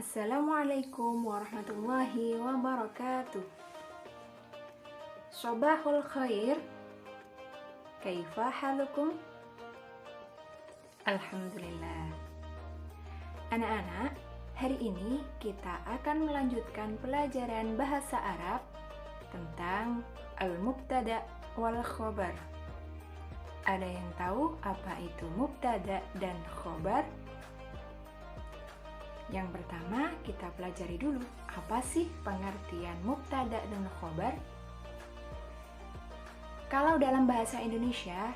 Assalamualaikum warahmatullahi wabarakatuh. Sobahul khair. Kaifa halukum? Alhamdulillah. Anak-anak, hari ini kita akan melanjutkan pelajaran bahasa Arab tentang al-mubtada wal khobar. Ada yang tahu apa itu mubtada dan khobar? Yang pertama, kita pelajari dulu apa sih pengertian mubtada dan khobar. Kalau dalam bahasa Indonesia,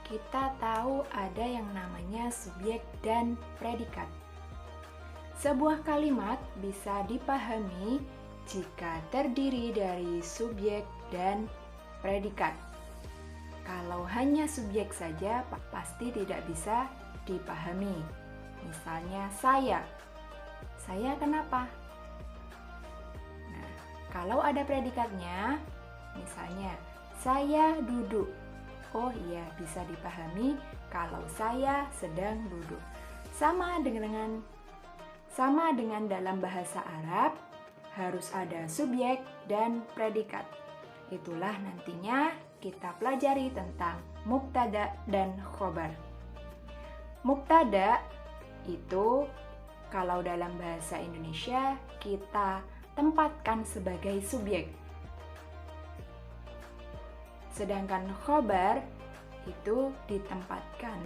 kita tahu ada yang namanya subjek dan predikat. Sebuah kalimat bisa dipahami jika terdiri dari subjek dan predikat. Kalau hanya subjek saja, pasti tidak bisa dipahami. Misalnya saya. Saya kenapa? Nah, kalau ada predikatnya, misalnya saya duduk. Oh iya, bisa dipahami kalau saya sedang duduk. Sama dengan dalam bahasa Arab, harus ada subjek dan predikat. Itulah nantinya kita pelajari tentang mubtada dan khobar. Mubtada itu kalau dalam bahasa Indonesia kita tempatkan sebagai subjek. Sedangkan khobar itu ditempatkan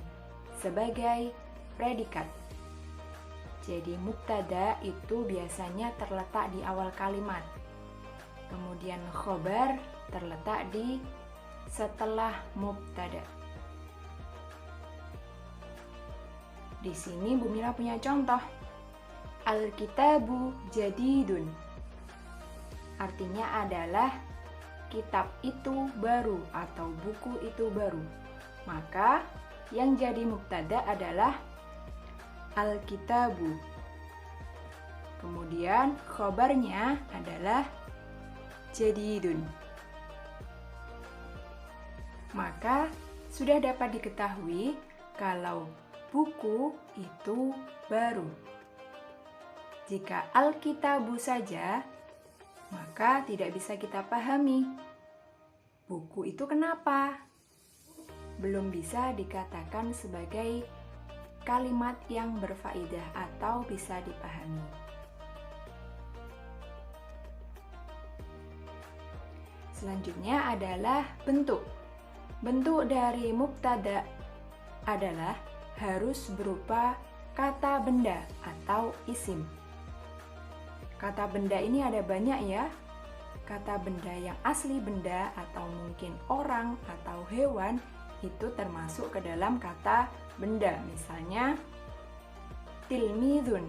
sebagai predikat. Jadi mubtada itu biasanya terletak di awal kalimat. Kemudian khobar terletak di setelah mubtada. Di sini Bu Mira punya contoh. Al-kitabu jadidun. Artinya adalah kitab itu baru atau buku itu baru. Maka yang jadi mubtada adalah al-kitabu. Kemudian khobarnya adalah jadidun. Maka sudah dapat diketahui kalau buku itu baru. Jika al-kitabu saja, maka tidak bisa kita pahami. Buku itu kenapa? Belum bisa dikatakan sebagai kalimat yang berfaedah atau bisa dipahami. Selanjutnya adalah bentuk. Bentuk dari mubtada adalah harus berupa kata benda atau isim. Kata benda ini ada banyak ya. Kata benda yang asli benda atau mungkin orang atau hewan itu termasuk ke dalam kata benda. Misalnya tilmidun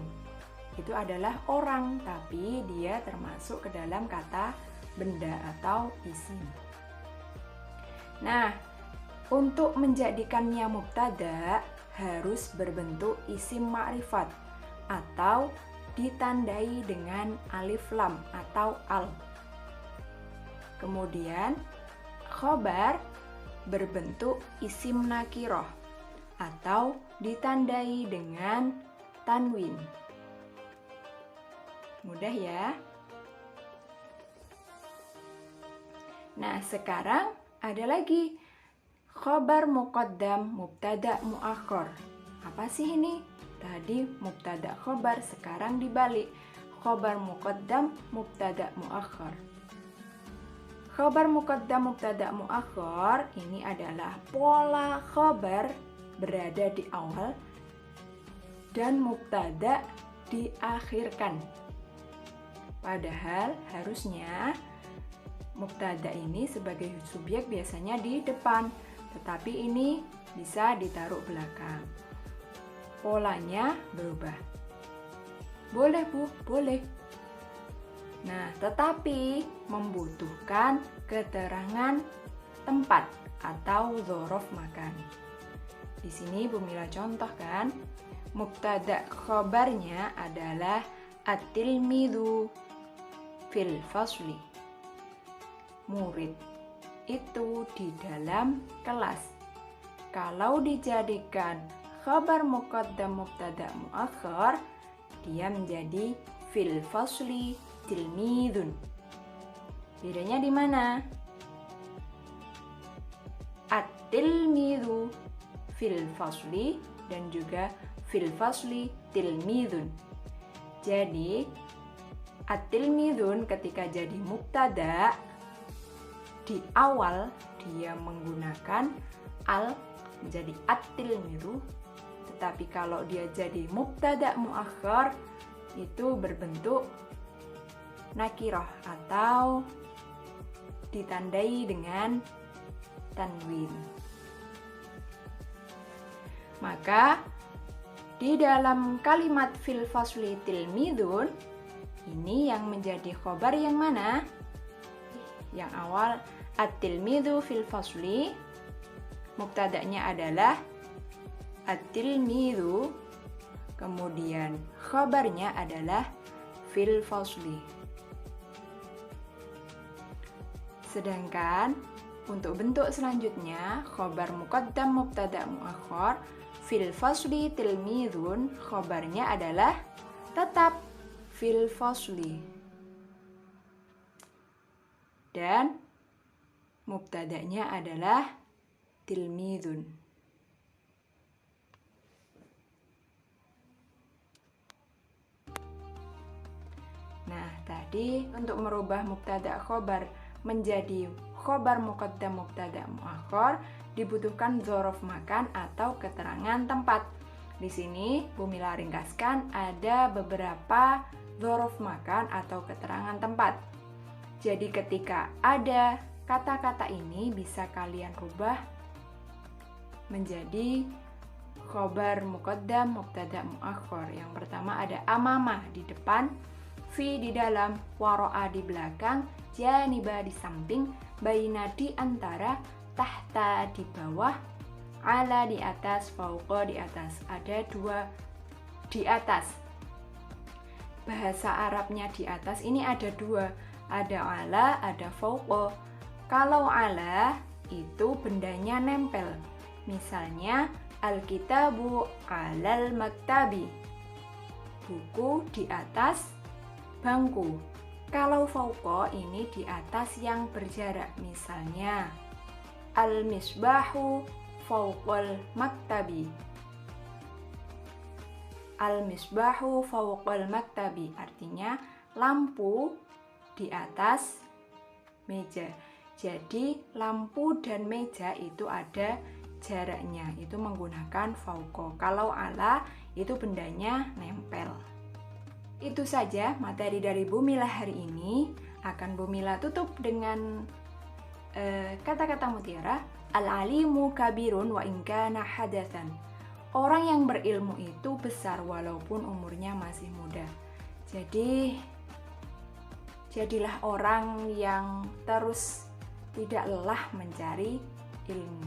itu adalah orang tapi dia termasuk ke dalam kata benda atau isim. Nah, untuk menjadikannya mubtada harus berbentuk isim ma'rifat atau ditandai dengan alif lam atau al. Kemudian khobar berbentuk isim nakiroh atau ditandai dengan tanwin. Mudah ya? Nah, sekarang ada lagi khobar muqaddam, mubtada muakhar. Apa sih ini? Tadi mubtada khobar, sekarang dibalik. Khobar muqaddam, mubtada muakhar. Khobar muqaddam, mubtada muakhar ini adalah pola khobar berada di awal dan mubtada diakhirkan. Padahal harusnya mubtada ini sebagai subjek biasanya di depan, tetapi ini bisa ditaruh belakang. Polanya berubah. Boleh Bu, boleh. Nah, tetapi membutuhkan keterangan tempat atau dzaraf makan. Di sini Bu Mira contohkan, mubtada khobarnya adalah at-tilmidhu fil fasli. Murid itu di dalam kelas. Kalau dijadikan khabar muqaddam mubtada muakhar, dia menjadi fil fasli tilmidun. Bedanya di mana? At-tilmidhu fil fasli dan juga fil fasli tilmidun. Jadi at-tilmidun ketika jadi mubtada, di awal dia menggunakan al menjadi at-tilmidhu, tetapi kalau dia jadi mubtada muakhar itu berbentuk nakirah atau ditandai dengan tanwin. Maka di dalam kalimat fil fasli tilmidun ini yang menjadi khobar yang mana? Yang awal at-tilmidhu fil fasli, mubtada'nya adalah at-tilmidhu, kemudian khobarnya adalah fil fasli. Sedangkan untuk bentuk selanjutnya, khobar muqaddam mubtada' muakhar fil fasli tilmidun, khobarnya adalah tetap fil fasli. Dan mubtada'nya adalah tilmidun. Nah, tadi untuk merubah mubtada' khobar menjadi khobar muqaddam mubtada' muakhar dibutuhkan dzaraf makan atau keterangan tempat. Di sini Bu Mila ringkaskan ada beberapa dzaraf makan atau keterangan tempat. Jadi ketika ada kata-kata ini bisa kalian rubah menjadi khobar muqaddam mubtada' muakhar. Yang pertama ada amamah di depan, fi di dalam, waro'a di belakang, janiba di samping, baina di antara, tahta di bawah, ala di atas, fauqa di atas. Ada dua di atas. Bahasa Arabnya di atas ini ada dua, ada ala, ada fauqa. Kalau ala itu bendanya nempel. Misalnya alkitabu alal maktabi, buku di atas bangku. Kalau fauqa ini di atas yang berjarak, misalnya al-misbahu fauqal maktabi. Al-misbahu fauqal maktabi artinya lampu di atas meja. Jadi lampu dan meja itu ada jaraknya, itu menggunakan fauqa. Kalau ala itu bendanya nempel. Itu saja materi dari Bu Mila hari ini. Akan Bu Mila tutup dengan kata-kata mutiara. Al-alimu kabirun wa in kana hadatsan. Orang yang berilmu itu besar walaupun umurnya masih muda. Jadi jadilah orang yang terus tidak lelah mencari ilmu.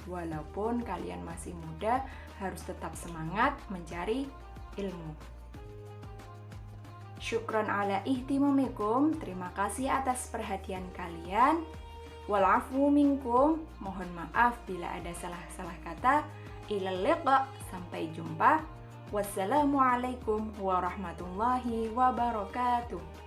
Walaupun kalian masih muda, harus tetap semangat mencari ilmu. Syukran ala ihtimamikum, terima kasih atas perhatian kalian. Walafu minkum, mohon maaf bila ada salah-salah kata. Ilal liqa, sampai jumpa. Wassalamualaikum warahmatullahi wabarakatuh.